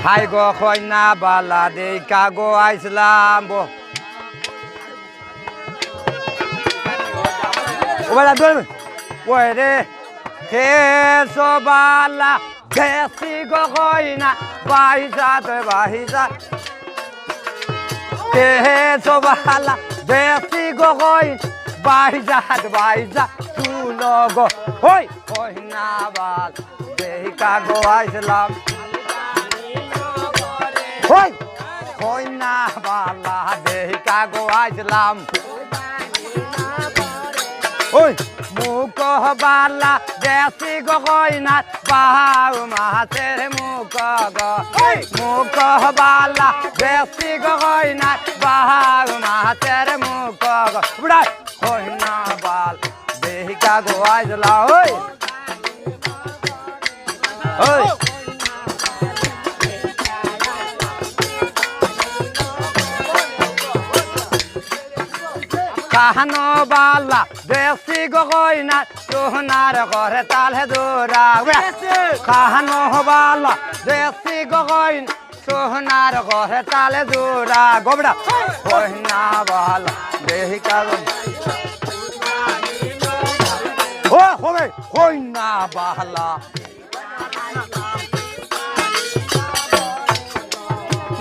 high গো কইনা বালা দেখা গো আইসলাম ও বেড়া দৌড় ওই রে হে সবালা দেশি গো কইনা বাহিজা হে সবালা দেশি গো কইন বাহিজা শুনো গো ওই কইনা বাল দেখা গো আইসলাম ওই কইনা বালা দেখা গো আইসলাম ওই মুখ বালা দেশি গো কইনা বাউ মাছের মুখ গো মুখ বালা দেশি গো কইনা বাউ মাছের মুখ গো বুড়া কইনা বাল দেখা গো আইসলাম ওই ওই কাহানো বালা দেশি গো কইনা সোনার ঘরে তালে দৌড়া কাহানো বালা দেশি গো কইনা সোনার ঘরে তালে দৌড়া গোবড়া কইনা বালা দেহিকা ও হবে কইনা বালা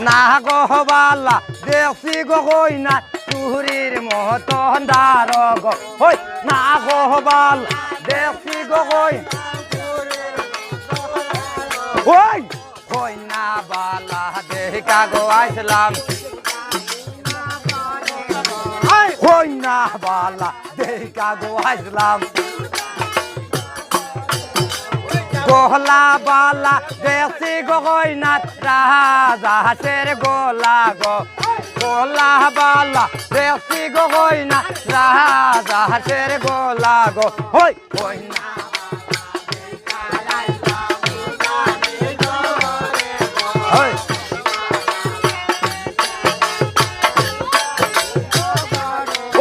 না গো বালা দেশি গো কইনা চুরির মতন দার গো হই না গো বাল দেশি গো কই ওই কইনা বালা দেখা গো আইসলাম কইনা বালা দেখা গো আইসলাম গোলা বালা দেশি গো কইনা রাজা হাতের গোলা গো গোলা বালা দেশি গো কইনা রাজা হাতের গোলা গো হই কইনা ওই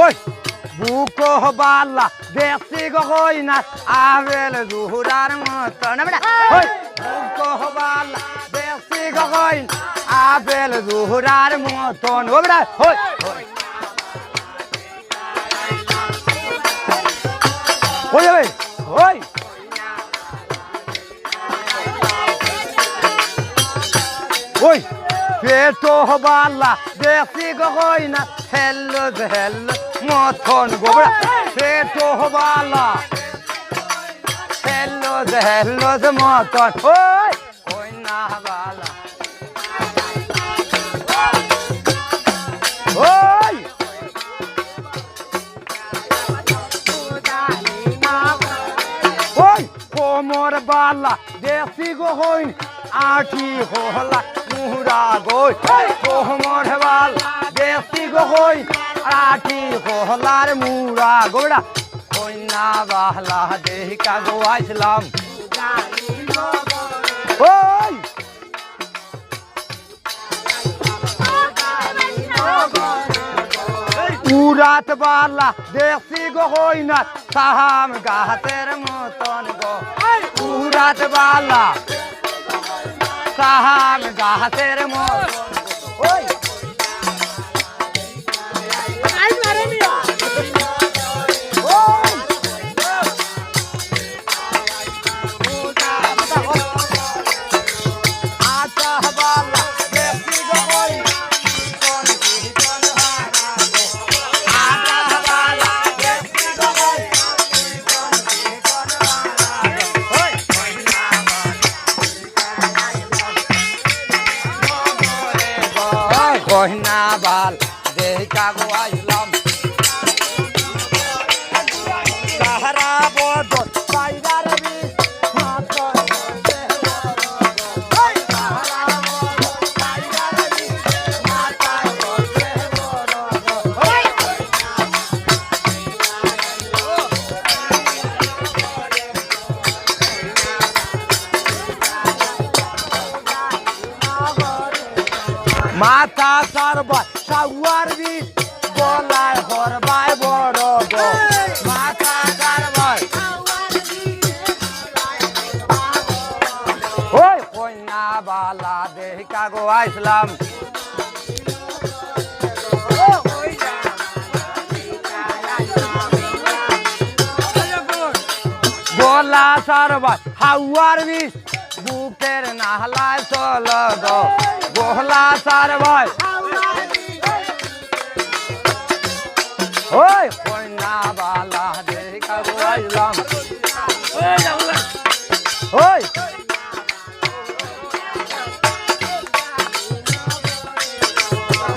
ওই বুক বালা দেশি গো কইনা আবেল জুহুরার মতন ওই বুক বালা দেশি গো কইনা আবেল জুহুরার মতন ও বেড়া ওই ওই ওই ওই ওই পেটো বালা দেশি গো কইনা হেল্লো মতন গো বেড়া পেটো বালা হেল্লো মতন ওই কইনা বালা ওই ওই কোমর বালা দেশি গো হইন আঠি হলা মুহুরা গো কোমর বালা দেশি গো হইন আঠি হলার মুহুরা গোড়া কইনা বালা দেহিকা গো আইসলাম ওই উরাত বালা দেশি গো হইনা সাহাম গাহাতের মতন গো উরাত বালা সাহাম গাহাতের মতন ওই কইনা বাল দেখা গো আইলাম সাহারা বদল পাইরার বিষ মাথা সারবা সাউয়ার বিষ গলায় হরবায় বড় গো মাথা সারবায় ওই কইনা বালা দেখা গো আইসলাম গোলা সারবা হাওয়ার বিষ বুকের নাহলায় চল গো গোলা সারবাই ওই কন্যা বালা দেখা গো আইসলাম ওই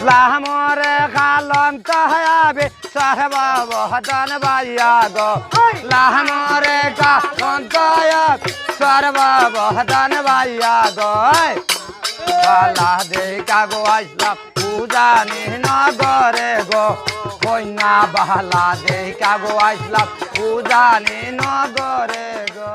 লাহমরে খালন তাহাবে সাহেবা বহদান বাইয়া গো লাহমরে খালন তাহাবে সাহেবা বহদান বাইয়া গো বালা দেখা গো আইসলাম পূজানি নগরে গো কন্যা বালা দেখা গো আইসলাম পূজানি নগরে গো